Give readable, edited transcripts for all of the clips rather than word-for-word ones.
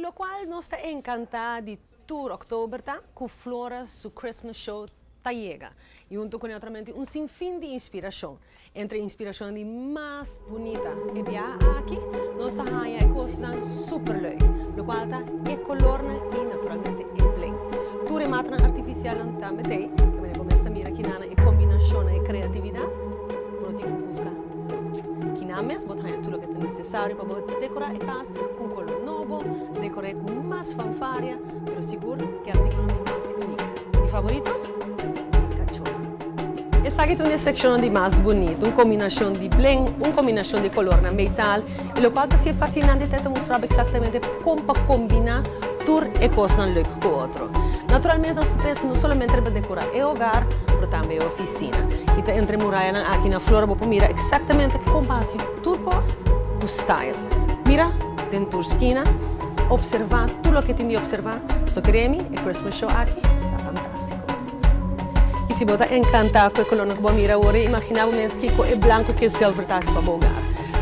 lo cual nos está encantado de tour octubre, con Flora su Christmas show llega. Y junto con naturalmente un sinfín de inspiración. Entre inspiración de más bonita e via aquí, nos está haya costan super leuk. Lo cual está e color y naturalmente e bling. Tu rematra artificial también, que me comienza a mirar aquí nana e combinación e creatividad. Uno tiene que buscar. Kinames, bot haya todo lo que es necesario para decorar la casa con color nuevo, decorar con más fanfaria, pero seguro que artículo más único. Mi favorito? Esta aqui é uma secção de mais bonita, uma combinação de bling, uma combinação de color na metal, e o qual é fascinante de mostrar exatamente como combinar tudo e coisa leuk com o outro. Naturalmente, nós pensamos não somente para decorar o hogar, mas também a oficina. E entre muralha aqui na Flora, vou mirar exatamente como faz tudo coisa com style. Mira dentro da esquina, observar tudo o que tem de observar. Só creme e Christmas show aqui, está fantástico. E se você encantado com o color que você mira agora, imaginava mesmo que com o branco que é silver está para o hogar.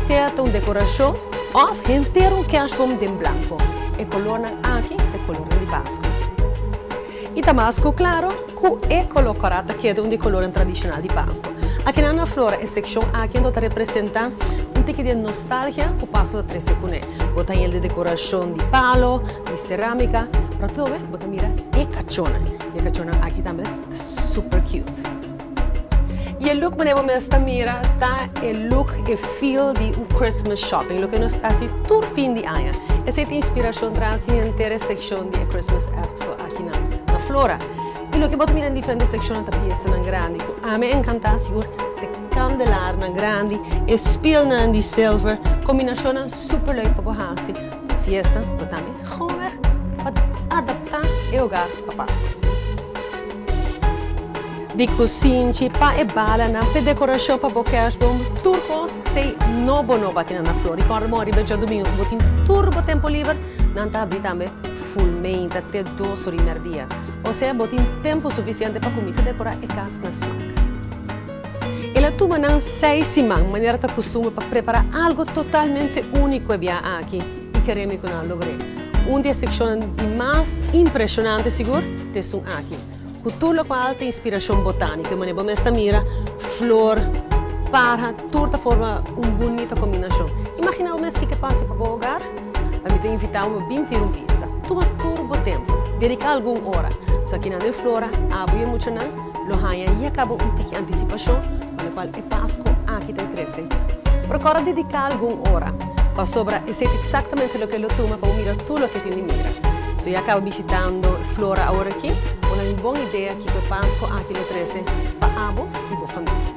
Se é uma decoração, ou inteiro que acha como de branco. O color aqui é o color de Páscoa. E Damasco, claro, com o color corata que é um de color tradicional de Páscoa. Aqui na Flora, a secção aqui onde representa um tipo de nostalgia com Páscoa da 13 cuné. Bota ele de decoração de palo, de cerâmica, para tudo, bota mira e cachona. E a cachona aqui também é super cute. E o look que você está mira tá o look e feel de um Christmas shopping, o que nós está assim todo fim de ano. Essa é a inspiração traz a inteira secção de Christmas Expo aqui na Flora. E o que você mira em diferentes secções da peça na grande. A mim encanta seguro de candelar na grande, e spill na de silver, combinação super leuk para você. Fiesta, mas também gewoon para adaptar o hogar para Páscoa. De cozinha, pa e bala, na pe decoração para o kerstboom, turcos tem novo aqui na Flora. E quando morre já domingo, botin turbo tempo livre, não tá abrir também fullmente até 2 horas por dia. Ou seja, botin tempo suficiente para começar a decorar a casa na smack. Ela toma não 6 semanas, maneira que costuma para preparar algo totalmente único aqui e queremos que não logre. Uma das secções mais impressionantes, seguro, são aqui. Com tudo o alta inspiração botânica, mas vamos mira flor, para, toda forma uma bonita combinação. Imagina o mês que passa para o hogar, a mim invitamos a 21 pistas. Toma turbo tempo, dedicar alguma hora. Só que na Flora, abre muito não, lo hanha e acaba tique antecipação, para o qual é Páscoa aqui tem 13. Procura dedicar alguma hora, para sobra e sei exatamente o que ele toma para mirar tudo o que tem de mira. Se eu acabo visitando Flora agora aqui, uma boa ideia que eu Páscoa aqui no 13 para abo e para família.